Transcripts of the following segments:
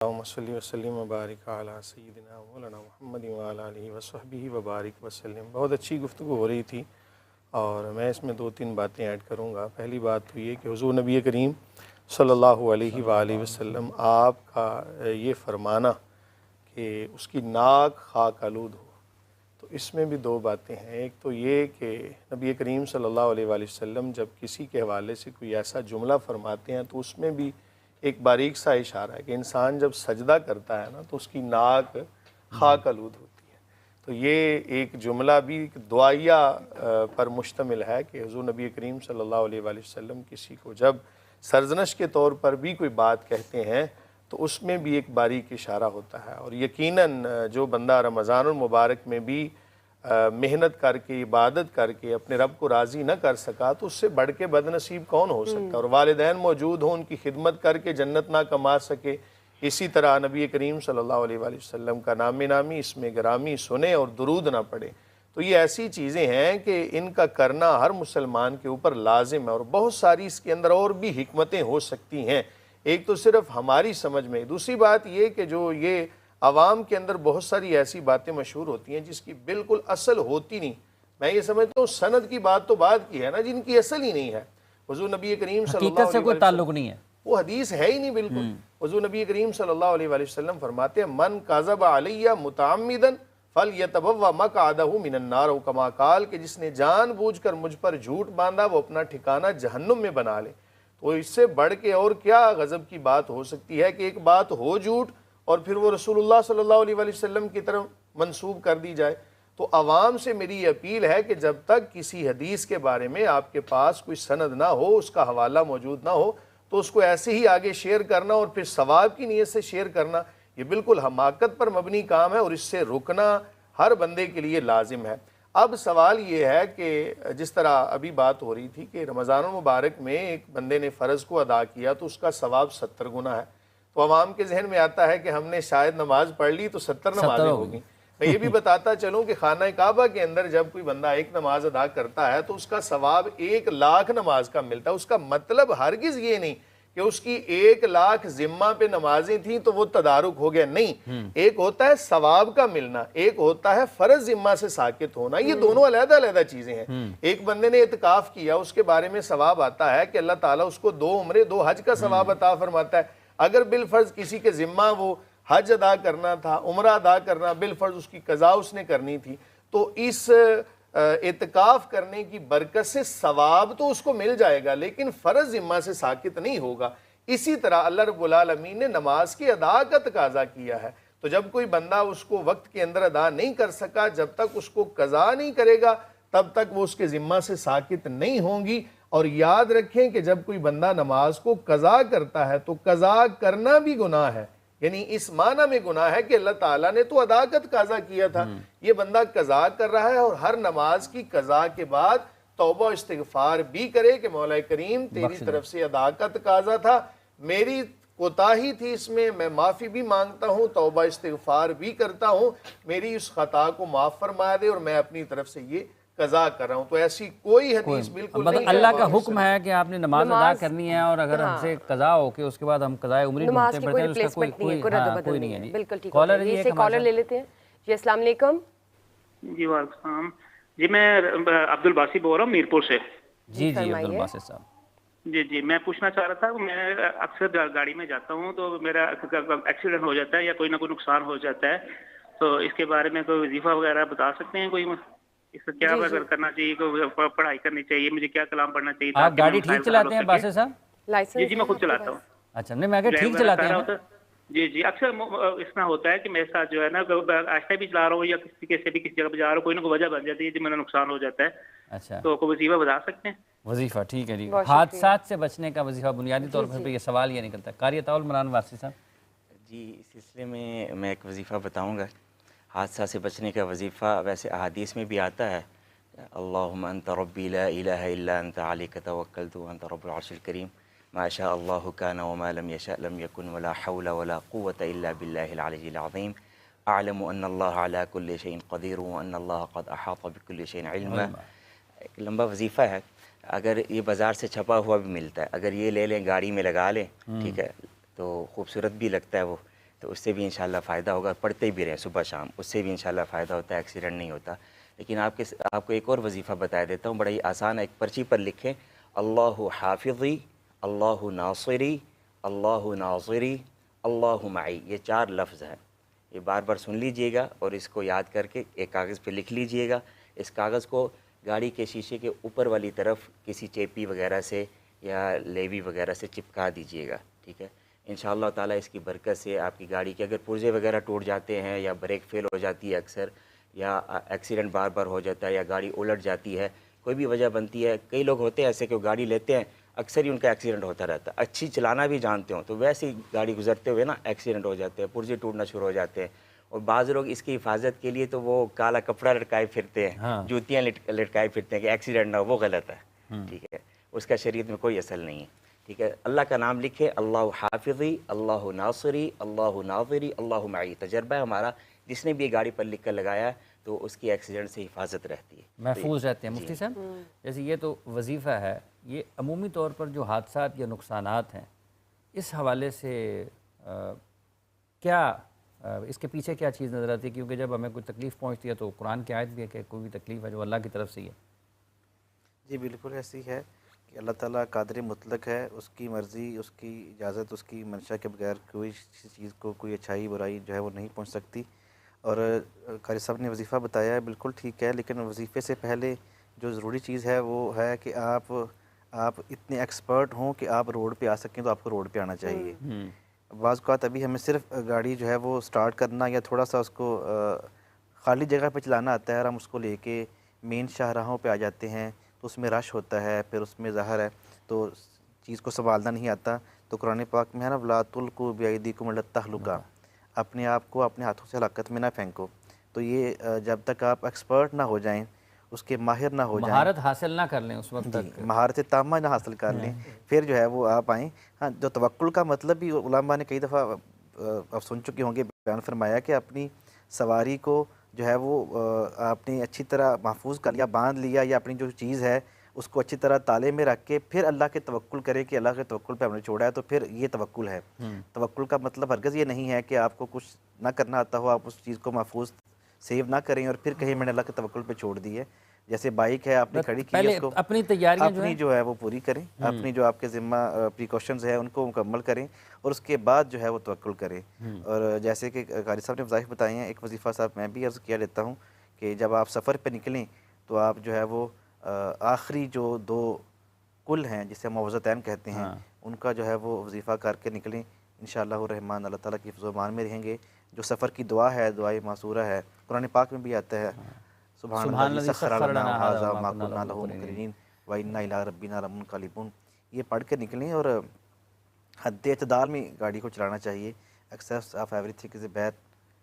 اللہم صلی وسلم وبارک علی سیدنا مولانا محمد وعلی آلہ وصحبہ وبارک وسلم۔ بہت اچھی گفتگو ہو رہی تھی اور میں اس میں 2-3 باتیں ایڈ کروں گا۔ پہلی بات تو یہ کہ حضور نبی کریم صلی اللہ علیہ وآلہ وسلم آپ کا یہ فرمانا کہ اس کی ناک خاک آلود ہو، تو اس میں بھی 2 باتیں ہیں۔ ایک تو یہ کہ نبی کریم صلی اللہ علیہ وآلہ وسلم جب کسی کے حوالے سے کوئی ایسا جملہ فرماتے ہیں تو اس میں بھی ایک باریک سا اشارہ ہے کہ انسان جب سجدہ کرتا ہے نا تو اس کی ناک خاک آلود ہوتی ہے۔ تو یہ ایک جملہ بھی دعائیہ پر مشتمل ہے کہ حضور نبی کریم صلی اللہ علیہ وآلہ وسلم کسی کو جب سرزنش کے طور پر بھی کوئی بات کہتے ہیں تو اس میں بھی ایک باریک اشارہ ہوتا ہے۔ اور یقیناً جو بندہ رمضان المبارک میں بھی محنت کر کے عبادت کر کے اپنے رب کو راضی نہ کر سکا تو اس سے بڑھ کے بد نصیب کون ہو سکتا ہے؟ اور والدین موجود ہوں، ان کی خدمت کر کے جنت نہ کما سکے، اسی طرح نبی کریم صلی اللہ علیہ وآلہ وسلم کا نام نامی اس میں گرامی سنے اور درود نہ پڑھے، تو یہ ایسی چیزیں ہیں کہ ان کا کرنا ہر مسلمان کے اوپر لازم ہے۔ اور بہت ساری اس کے اندر اور بھی حکمتیں ہو سکتی ہیں، ایک تو صرف ہماری سمجھ میں، دوسری بات یہ کہ جو یہ عوام کے اندر بہت ساری ایسی باتیں مشہور ہوتی ہیں جس کی بالکل اصل ہوتی نہیں۔ میں یہ سمجھتا ہوں سند کی بات تو بعد کی ہے نا، جن کی اصل ہی نہیں ہے۔ حضور نبی کریم صلی اللہ حقیقت سے علیہ کوئی وسلم تعلق نہیں ہے، وہ حدیث ہے ہی نہیں بالکل۔ حضور نبی کریم صلی اللہ علیہ وآلہ وسلم فرماتے ہیں من کذب علی متعمدا فلیتبوأ مقعدہ من النار، او کما قال کہ جس نے جان بوجھ کر مجھ پر جھوٹ باندھا وہ اپنا ٹھکانہ جہنم میں بنا لے۔ تو اس سے بڑھ کے اور کیا غضب کی بات ہو سکتی ہے کہ ایک بات ہو جھوٹ اور پھر وہ رسول اللہ صلی اللہ علیہ وآلہ وسلم کی طرف منسوب کر دی جائے۔ تو عوام سے میری اپیل ہے کہ جب تک کسی حدیث کے بارے میں آپ کے پاس کوئی سند نہ ہو، اس کا حوالہ موجود نہ ہو، تو اس کو ایسے ہی آگے شیئر کرنا اور پھر ثواب کی نیت سے شیئر کرنا یہ بالکل حماقت پر مبنی کام ہے اور اس سے رکنا ہر بندے کے لیے لازم ہے۔ اب سوال یہ ہے کہ جس طرح ابھی بات ہو رہی تھی کہ رمضان المبارک میں ایک بندے نے فرض کو ادا کیا تو اس کا ثواب 70 گنا ہے، تو عوام کے ذہن میں آتا ہے کہ ہم نے شاید نماز پڑھ لی تو 70 نمازیں ہوگی۔ میں یہ بھی بتاتا چلوں کہ خانہ کعبہ کے اندر جب کوئی بندہ ایک نماز ادا کرتا ہے تو اس کا ثواب 1,00,000 نماز کا ملتا ہے۔ اس کا مطلب ہرگز یہ نہیں کہ اس کی 1,00,000 ذمہ پہ نمازیں تھیں تو وہ تدارک ہو گیا، نہیں۔ ایک ہوتا ہے ثواب کا ملنا، ایک ہوتا ہے فرض ذمہ سے ساقط ہونا، یہ دونوں علیحدہ علیحدہ چیزیں ہیں۔ ایک بندے نے اعتکاف کیا، اس کے بارے میں ثواب آتا ہے کہ اللہ تعالیٰ اس کو 2 عمرے 2 حج کا ثواب عطا فرماتا ہے۔ اگر بالفرض کسی کے ذمہ وہ حج ادا کرنا تھا، عمرہ ادا کرنا، بالفرض اس کی قضا اس نے کرنی تھی، تو اس اعتکاف کرنے کی برکت سے ثواب تو اس کو مل جائے گا لیکن فرض ذمہ سے ساقط نہیں ہوگا۔ اسی طرح اللہ رب العالمین نے نماز کی ادا کا تقاضا کیا ہے، تو جب کوئی بندہ اس کو وقت کے اندر ادا نہیں کر سکا، جب تک اس کو قضا نہیں کرے گا تب تک وہ اس کے ذمہ سے ساقط نہیں ہوں گی۔ اور یاد رکھیں کہ جب کوئی بندہ نماز کو قضا کرتا ہے تو قضا کرنا بھی گناہ ہے، یعنی اس معنی میں گناہ ہے کہ اللہ تعالیٰ نے تو ادا کا تقاضا کیا تھا، یہ بندہ قضا کر رہا ہے اور ہر نماز کی قضا کے بعد توبہ و استغفار بھی کرے کہ مولا کریم تیری طرف سے ادا کا تقاضا تھا، میری کوتاہی تھی اس میں معافی بھی مانگتا ہوں، توبہ استغفار بھی کرتا ہوں، میری اس خطا کو معاف فرما دے اور میں اپنی طرف سے یہ قضا کر رہا ہوں۔ تو ایسی کوئی حدیث بالکل نہیں ہے۔ اللہ کا حکم ہے کہ آپ نے نماز ادا کرنی ہے، اور اگر ہم سے قضا ہو کے اس کے بعد ہم قضائے عمری ڈھونڈتے پڑتے ہیں، اس کا کوئی نہیں ہے۔ بالکل ٹھیک ہے، یہ سے کالر لے لیتے ہیں۔ جی السلام علیکم۔ جی وعلیکم السلام، جی میں عبدالباسی بول رہا ہوں میرپور سے۔ جی عبدالباسی صاحب۔ جی میں پوچھنا چاہ رہا تھا، میں اکثر گاڑی میں جاتا ہوں تو میرا ایکسیڈنٹ ہو جاتا ہے یا کوئی نہ کوئی نقصان ہو جاتا ہے، تو اس کے بارے میں کوئی وظیفہ وغیرہ بتا سکتے ہیں؟ کوئی اس کا کیا کرنا چاہیے، پڑھائی کرنی چاہیے، مجھے کیا کلام پڑھنا چاہیے؟ آپ گاڑی ٹھیک چلاتے ہیں باسی صاحح؟ جی میں خود چلاتا ہوں۔ اچھا، نہیں میں ٹھیک چلاتے ہیں۔ جی اکثر اس میں ہوتا ہے کہ میرے ساتھ جو ہے نا آہستہ بھی چلا رہا ہوں یا کسی جگہ پہ جا رہا ہوں، کوئی نہ کوئی وجہ بن جاتی ہے جس میں نقصان ہو جاتا ہے۔ اچھا، تو کوئی وظیفہ بتا سکتے ہیں؟ وظیفہ ٹھیک ہے جی، حادثات سے بچنے کا وظیفہ بنیادی طور پر یہ سوال یہ نکلتا ہے۔ قاری عطاء المنان واسی صاحب۔ جی اس سلسلے میں ایک وظیفہ بتاؤں گا، حادثہ سے بچنے کا وظیفہ ویسے احادیث میں بھی آتا ہے، اللہم انت ربی لا الہ الا انت علیک توکلت وانت رب العرش الکریم ما شاء اللہ کان وما لم یشاء لم یکن ولا حول ولا قوة الا باللہ العلی العظیم اعلم ان اللہ علی کل شیء قدیر وان اللہ قد احاط بکل شیء علما۔ ایک لمبا وظیفہ ہے، اگر یہ بازار سے چھپا ہوا بھی ملتا ہے، اگر یہ لے لیں گاڑی میں لگا لیں، ٹھیک ہے، تو خوبصورت بھی لگتا ہے وہ، تو اس سے بھی انشاءاللہ فائدہ ہوگا، پڑھتے بھی رہیں صبح شام، اس سے بھی انشاءاللہ فائدہ ہوتا ہے، ایکسیڈنٹ نہیں ہوتا۔ لیکن آپ کو ایک اور وظیفہ بتا دیتا ہوں، بڑا ہی آسان ہے، ایک پرچی پر لکھیں اللہ حافظی، اللہ ناصری، اللہ ناظری، اللہ معی، یہ 4 لفظ ہیں، یہ بار بار سن لیجئے گا اور اس کو یاد کر کے ایک کاغذ پہ لکھ لیجئے گا۔ اس کاغذ کو گاڑی کے شیشے کے اوپر والی طرف کسی چیپی وغیرہ سے یا لیوی وغیرہ سے چپکا دیجئے گا، ٹھیک ہے؟ انشاءاللہ تعالیٰ اس کی برکت سے آپ کی گاڑی کے اگر پرزے وغیرہ ٹوٹ جاتے ہیں یا بریک فیل ہو جاتی ہے اکثر، یا ایکسیڈنٹ بار بار ہو جاتا ہے یا گاڑی الٹ جاتی ہے، کوئی بھی وجہ بنتی ہے، کئی لوگ ہوتے ہیں ایسے کہ وہ گاڑی لیتے ہیں اکثر ہی ان کا ایکسیڈنٹ ہوتا رہتا ہے، اچھی چلانا بھی جانتے ہوں تو ویسے ہی گاڑی گزرتے ہوئے نا ایکسیڈنٹ ہو جاتے ہیں، پرزے ٹوٹنا شروع ہو جاتے ہیں، اور بعض لوگ اس کی حفاظت کے لیے تو وہ کالا کپڑا لٹکائے پھرتے ہیں، جوتیاں لٹکائے پھرتے ہیں کہ ایکسیڈنٹ نہ ہو، وہ غلط ہے، ٹھیک ہے؟ اس کا شریعت میں کوئی اصل نہیں ہے، ٹھیک ہے؟ اللہ کا نام لکھے، اللہ حافظی، اللہ ناصری، اللہ ناظری، اللہ معی۔ تجربہ ہے ہمارا، جس نے بھی یہ گاڑی پر لکھ کر لگایا تو اس کی ایکسیڈنٹ سے حفاظت رہتی ہے، محفوظ رہتے ہیں۔ مفتی صاحب جیسے یہ تو وظیفہ ہے، یہ عمومی طور پر جو حادثات یا نقصانات ہیں اس حوالے سے کیا اس کے پیچھے کیا چیز نظر آتی ہے؟ کیونکہ جب ہمیں کوئی تکلیف پہنچتی ہے تو قرآن کی آیت بھی ہے کہ کوئی بھی تکلیف ہے جو اللہ کی طرف سے ہی ہے۔ جی بالکل ایسی ہے کہ اللہ تعالیٰ قادر مطلق ہے، اس کی مرضی، اس کی اجازت، اس کی منشا کے بغیر کوئی چیز کو کوئی اچھائی برائی جو ہے وہ نہیں پہنچ سکتی۔ اور قاری صاحب نے وظیفہ بتایا ہے، بالکل ٹھیک ہے، لیکن وظیفے سے پہلے جو ضروری چیز ہے وہ ہے کہ آپ اتنے ایکسپرٹ ہوں کہ آپ روڈ پہ آ سکیں، تو آپ کو روڈ پہ آنا چاہیے۔ بعض اوقات ابھی ہمیں صرف گاڑی جو ہے وہ سٹارٹ کرنا یا تھوڑا سا اس کو خالی جگہ پہ چلانا آتا ہے، اور ہم اس کو لے کے مین شاہراہوں پہ آ جاتے ہیں تو اس میں رش ہوتا ہے، پھر اس میں ظاہر ہے تو چیز کو سنبھالنا نہیں آتا۔ تو قرآن پاک میں ہے نا وَلَا تُلْقُوا بِأَيْدِيكُمْ إِلَى التَّهْلُكَةِ، اپنے آپ کو اپنے ہاتھوں سے ہلاکت میں نہ پھینکو۔ تو یہ جب تک آپ ایکسپرٹ نہ ہو جائیں، اس کے ماہر نہ ہو جائیں، مہارت حاصل نہ کر لیں اس وقت تک، مہارت تامہ نہ حاصل کر لیں، پھر جو ہے وہ آپ آئیں۔ ہاں، جو توکل کا مطلب بھی علماء نے کئی دفعہ آپ سن چکے ہوں گے بیان فرمایا کہ اپنی سواری کو جو ہے وہ آپ نے اچھی طرح محفوظ کر لیا، باندھ لیا، یا اپنی جو چیز ہے اس کو اچھی طرح تالے میں رکھ کے پھر اللہ کے توکل کرے کہ اللہ کے توکل پہ ہم نے چھوڑا ہے، تو پھر یہ توکل ہے۔ توکل کا مطلب ہرگز یہ نہیں ہے کہ آپ کو کچھ نہ کرنا آتا ہو، آپ اس چیز کو محفوظ سیو نہ کریں اور پھر کہیں میں نے اللہ کے توکل پہ چھوڑ دی ہے۔ جیسے بائک ہے، آپ نے کھڑی کی ہے، اس کو اپنی تیاریاں جو ہے وہ پوری کریں، اپنی جو آپ کے ذمہ پریکاشنز ہیں ان کو مکمل کریں، اور اس کے بعد جو ہے وہ توکل کریں۔ اور جیسے کہ قاری صاحب نے وظائف بتائے ہیں، ایک وظیفہ صاحب میں بھی عرض کیا لیتا ہوں کہ جب آپ سفر پہ نکلیں تو آپ جو ہے وہ آخری جو 2 کل ہیں جسے معوذتین کہتے ہیں، ان کا جو ہے وہ وظیفہ کر کے نکلیں، انشاءاللہ الرحمن اللہ تعالیٰ کی حفظ و امان میں رہیں گے۔ جو سفر کی دعا ہے، دعائے معصورہ ہے، قرآن پاک میں بھی آتا ہے، سبحان اللہ سخر لنا ھذا وما كنا له مقرنین وإنا إلی ربنا لمنقلبون۔ یہ پڑھ کے نکلیں، اور حد اعتدال میں گاڑی کو چلانا چاہیے، access of every thing is a bad,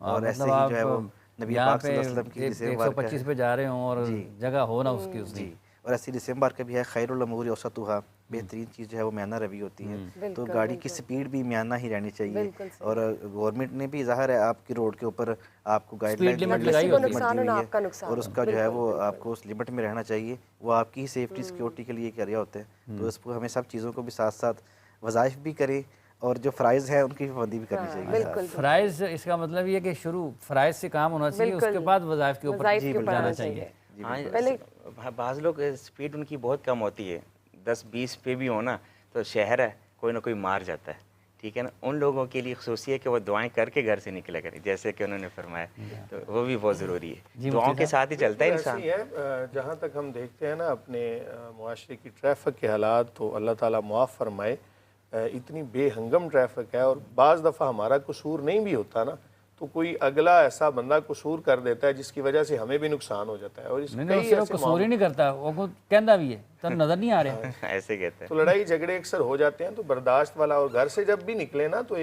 اور ایسے ہی جو ہے وہ نبی پاک صلی اللہ علیہ وسلم کی جسے 125 پہ جا رہے ہوں اور جگہ ہو نا اس کی جی، اور ایسی ڈسمبر کا بھی ہے خیر الامور اوسطھا، بہترین چیز جو ہے وہ میانہ روی ہوتی ہے۔ تو گاڑی کی سپیڈ بھی میانہ ہی رہنی چاہیے، اور گورنمنٹ نے بھی ظاہر ہے آپ کی روڈ کے اوپر آپ کو گائیڈ لائن لگائی ہوئی ہے، اور اس کا جو ہے وہ آپ کو اس لمٹ میں رہنا چاہیے، وہ آپ کی سیفٹی سیکیورٹی کے لیے کر رہے ہوتے ہیں۔ تو اس کو ہمیں سب چیزوں کو بھی ساتھ ساتھ وظائف بھی کریں، اور جو فرائض ہیں ان کی پابندی بھی کرنی چاہیے۔ فرائض اس کا مطلب یہ کہ شروع فرائض سے کام ہونا چاہیے، اس کے بعد وظائف کے اوپر جانا چاہیے۔ ہاں، بعض لوگ سپیڈ ان کی بہت کم ہوتی ہے، 10-20 پہ بھی ہونا تو شہر ہے کوئی نہ کوئی مار جاتا ہے، ٹھیک ہے نا؟ ان لوگوں کے لیے خصوصی ہے کہ وہ دعائیں کر کے گھر سے نکلا کریں، جیسے کہ انہوں نے فرمایا، تو وہ بھی بہت ضروری ہے، دعاؤں کے ساتھ ہی چلتا ہے انسان۔ ایسی ہے جہاں تک ہم دیکھتے ہیں نا اپنے معاشرے کی ٹریفک کے حالات، تو اللہ تعالیٰ معاف فرمائے، اتنی بے ہنگم ٹریفک ہے، اور بعض دفعہ ہمارا قصور نہیں بھی ہوتا نا، تو کوئی اگلا ایسا بندہ قصور کر دیتا ہے جس کی وجہ سے ہمیں بھی نقصان ہو جاتا ہے، اور اس نہیں قصور ہی نہیں کرتا، وہ کہندا بھی ہے تو نظر نہیں آ رہا ایسے کہتے ہیں۔ تو لڑائی جھگڑے اکثر ہو جاتے ہیں، تو برداشت والا، اور گھر سے جب بھی نکلیں نا تو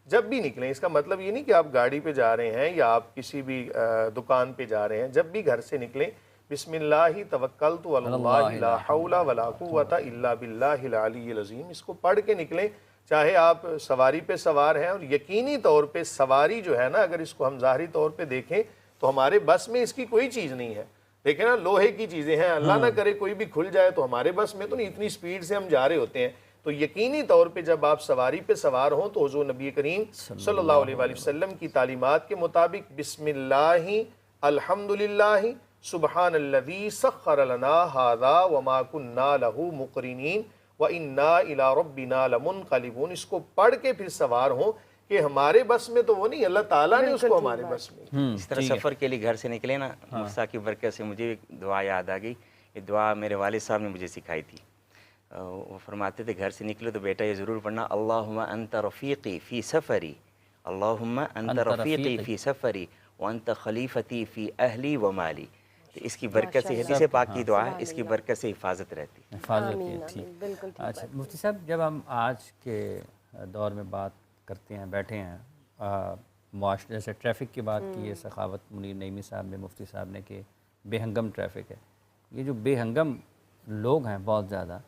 جب بھی نکلیں، اس کا مطلب یہ نہیں کہ آپ گاڑی پہ جا رہے ہیں یا آپ کسی بھی دکان پہ جا رہے ہیں، جب بھی گھر سے نکلیں بسم اللہ توکلت علی اللہ لا حول ولا قوت الا باللہ العلی العظیم، اس کو پڑھ کے نکلیں، چاہے آپ سواری پہ سوار ہیں، اور یقینی طور پہ سواری جو ہے نا اگر اس کو ہم ظاہری طور پہ دیکھیں تو ہمارے بس میں اس کی کوئی چیز نہیں ہے، دیکھیں نا لوہے کی چیزیں ہیں، اللہ نہ کرے کوئی بھی کھل جائے تو ہمارے بس میں تو نہیں، اتنی سپیڈ سے ہم جا رہے ہوتے ہیں، تو یقینی طور پہ جب آپ سواری پہ سوار ہوں تو حضور نبی کریم صلی اللہ علیہ وآلہ وسلم کی تعلیمات کے مطابق بسم اللہ الحمدللہ سبحان الذی سخر لنا ھذا وما کننا لہ مقرنین وَإِنَّا إِلَىٰ رَبِّنَا لَمُنْقَلِبُونَ اس کو پڑھ کے پھر سوار ہوں کہ ہمارے بس میں تو وہ نہیں، اللہ تعالیٰ نے اس کو ہمارے بس میں. اس طرح سفر کے لیے گھر سے نکلے نا، موسیٰ کی برکت سے مجھے ایک دعا یاد آ گئی. یہ دعا میرے والد صاحب نے مجھے سکھائی تھی. وہ فرماتے تھے گھر سے نکلے تو بیٹا یہ ضرور پڑھنا اللہم انت رفیقی فی سفری، اللہم انت رفیقی فی سفری وانت خلیفتی فی اہلی و مالی. اس کی برکت سے حدیث پاک کی دعا ہے، اس کی برکت سے حفاظت رہتی ہے. حفاظت کی ٹھیک. اچھا مفتی صاحب، جب ہم آج کے دور میں بات کرتے ہیں، بیٹھے ہیں معاشرے، جیسے ٹریفک کی بات کی ہے سخاوت منیر نعیمی صاحب نے، مفتی صاحب نے، کہ بے ہنگم ٹریفک ہے. یہ جو بے ہنگم لوگ ہیں بہت زیادہ،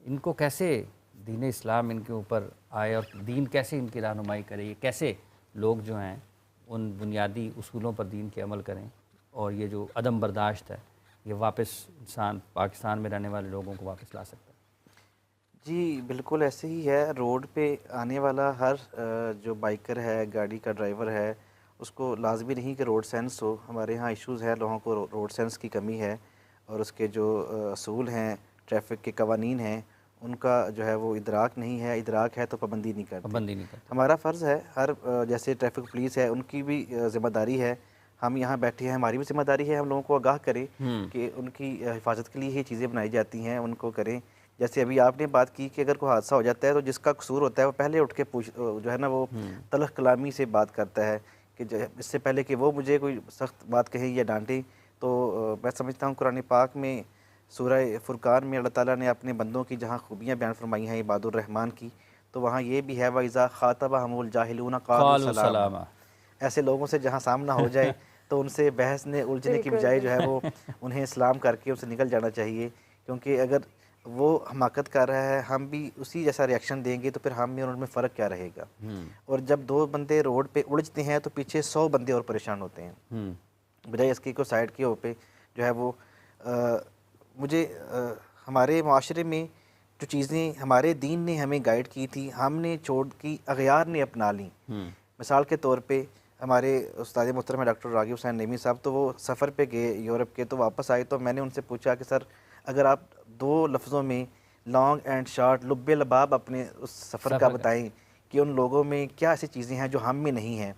ان کو کیسے دین اسلام ان کے اوپر آئے اور دین کیسے ان کی رہنمائی کرے؟ یہ کیسے لوگ جو ہیں ان بنیادی اصولوں پر دین کے عمل کریں اور یہ جو عدم برداشت ہے یہ واپس انسان پاکستان میں رہنے والے لوگوں کو واپس لا سکتا ہے؟ جی بالکل ایسے ہی ہے. روڈ پہ آنے والا ہر جو بائکر ہے، گاڑی کا ڈرائیور ہے، اس کو لازمی نہیں کہ روڈ سینس ہو. ہمارے ہاں ایشوز ہے، لوگوں کو روڈ سینس کی کمی ہے، اور اس کے جو اصول ہیں، ٹریفک کے قوانین ہیں، ان کا جو ہے وہ ادراک نہیں ہے. ادراک ہے تو پابندی نہیں کرتے. ہمارا فرض ہے، ہر جیسے ٹریفک پولیس ہے ان کی بھی ذمہ داری ہے، ہم یہاں بیٹھے ہیں ہماری بھی ذمہ داری ہے ہم لوگوں کو آگاہ کریں کہ ان کی حفاظت کے لیے یہ چیزیں بنائی جاتی ہیں، ان کو کریں. جیسے ابھی آپ نے بات کی کہ اگر کوئی حادثہ ہو جاتا ہے تو جس کا قصور ہوتا ہے وہ پہلے اٹھ کے جو ہے نا وہ تلخ کلامی سے بات کرتا ہے کہ اس سے پہلے کہ وہ مجھے کوئی سخت بات کہیں یا ڈانٹیں. تو میں سمجھتا ہوں قرآن پاک میں سورہ فرقان میں اللہ تعالیٰ نے اپنے بندوں کی جہاں خوبیاں بیان فرمائی ہیں عباد الرحمن کی، تو وہاں یہ بھی ہے وَإِذَا خَاطَبَهُمُ الْجَاهِلُونَ قَالُوا سَلَامًا. ایسے لوگوں سے جہاں سامنا ہو جائے تو ان سے بحث نے الجھنے کی بجائے جو ہے وہ انہیں اسلام کر کے ان سے نکل جانا چاہیے. کیونکہ اگر وہ حماقت کر رہا ہے ہم بھی اسی جیسا ریاکشن دیں گے تو پھر ہم میں اور ان میں فرق کیا رہے گا. اور جب دو بندے روڈ پہ الجھتے ہیں تو پیچھے 100 بندے اور پریشان ہوتے ہیں، بجائے اس کی کو سائڈ کے ہو پہ جو ہے وہ مجھے ہمارے معاشرے میں جو چیزیں ہمارے دین نے ہمیں گائیڈ کی تھی ہم نے چھوڑ کی، اغیار نے اپنا لیں. مثال کے طور پہ ہمارے استاد محترم ڈاکٹر راغب حسین نعیمی صاحب تو وہ سفر پہ گئے یورپ کے، تو واپس آئے تو میں نے ان سے پوچھا کہ سر اگر آپ 2 لفظوں میں لانگ اینڈ شارٹ لب لباب اپنے اس سفر کا بتائیں کہ ان لوگوں میں کیا ایسی چیزیں ہیں جو ہم میں نہیں ہیں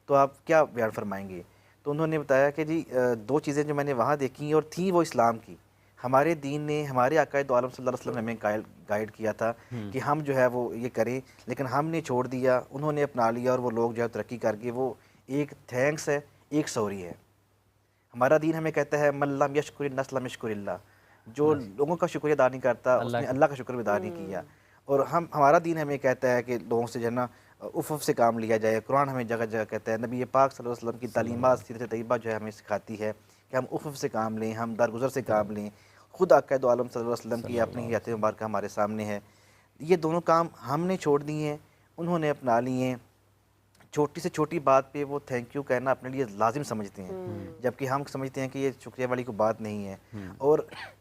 تو آپ کیا بیان فرمائیں گے؟ تو انہوں نے بتایا کہ جی 2 چیزیں جو میں نے وہاں دیکھی اور تھیں وہ اسلام کی. ہمارے دین نے، ہمارے آقائے دو عالم صلی اللہ علیہ وسلم نے ہمیں گائیڈ کیا تھا کہ ہم جو ہے وہ یہ کریں، لیکن ہم نے چھوڑ دیا، انہوں نے اپنا لیا، اور وہ لوگ جو ہے ترقی کر کے وہ ایک تھینکس ہے، ایک سوری ہے. ہمارا دین ہمیں کہتا ہے من لم یشکر الناس لم یشکر اللہ، جو لوگوں کا شکریہ ادا نہیں کرتا اس نے اللہ کا شکر ادا نہیں کیا. اور ہمارا دین ہمیں کہتا ہے کہ لوگوں سے جو ہے نا عفو سے کام لیا جائے. قرآن ہمیں جگہ جگہ کہتا ہے، نبی پاک صلی اللہ علیہ وسلم کی تعلیمات سیرت طیبہ جو ہے ہمیں سکھاتی ہے کہ ہم عفو سے کام لیں، ہم درگزر سے کام لیں. خود آقا دو عالم صلی اللہ علیہ وسلم کی اپنی حیات مبارکہ ہمارے سامنے ہے. یہ دونوں کام ہم نے چھوڑ دیے ہیں، انہوں نے اپنا لیے ہیں. چھوٹی سے چھوٹی بات پہ وہ تھینک یو کہنا اپنے لیے لازم سمجھتے ہیں، جبکہ ہم سمجھتے ہیں کہ یہ شکریہ والی کوئی بات نہیں ہے. اور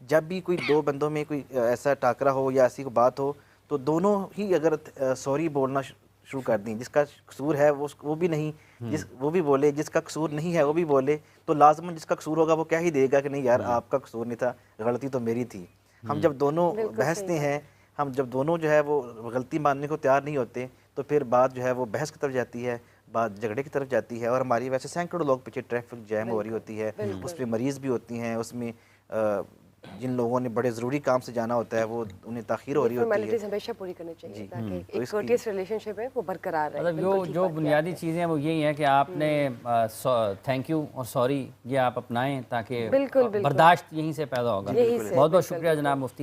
جب بھی کوئی 2 بندوں میں کوئی ایسا ٹاکرا ہو یا ایسی کوئی بات ہو تو دونوں ہی اگر سوری بولنا شروع کر دیں، جس کا قصور ہے وہ بھی نہیں، وہ بھی بولے، جس کا قصور نہیں ہے وہ بھی بولے، تو لازماً جس کا قصور ہوگا وہ کیا ہی دے گا کہ نہیں یار آپ کا قصور نہیں تھا، غلطی تو میری تھی. ہم جب دونوں بحثتے ہیں، ہم جب دونوں جو ہے وہ غلطی ماننے کو تیار نہیں ہوتے تو پھر بات جو ہے وہ بحث کی طرف جاتی ہے، بات جھگڑے کی طرف جاتی ہے. اور ہماری ویسے سینکڑوں لوگ پیچھے ٹریفک جیم ہو رہی ہوتی ہے، اس پہ مریض بھی ہوتی ہیں، اس میں جن لوگوں نے بڑے ضروری کام سے جانا ہوتا ہے وہ انہیں تاخیر ہو رہی ہوتی ہے. فارمیلٹیز ہمیشہ پوری کرنی چاہیے تاکہ ایک کورٹیس ریلیشن شپ ہے وہ برقرار رہے. مطلب جو بنیادی چیزیں ہیں وہ یہی ہیں کہ آپ نے تھینک یو اور سوری یہ آپ اپنائیں تاکہ برداشت یہیں سے پیدا ہوگا. بہت بہت شکریہ جناب مفتی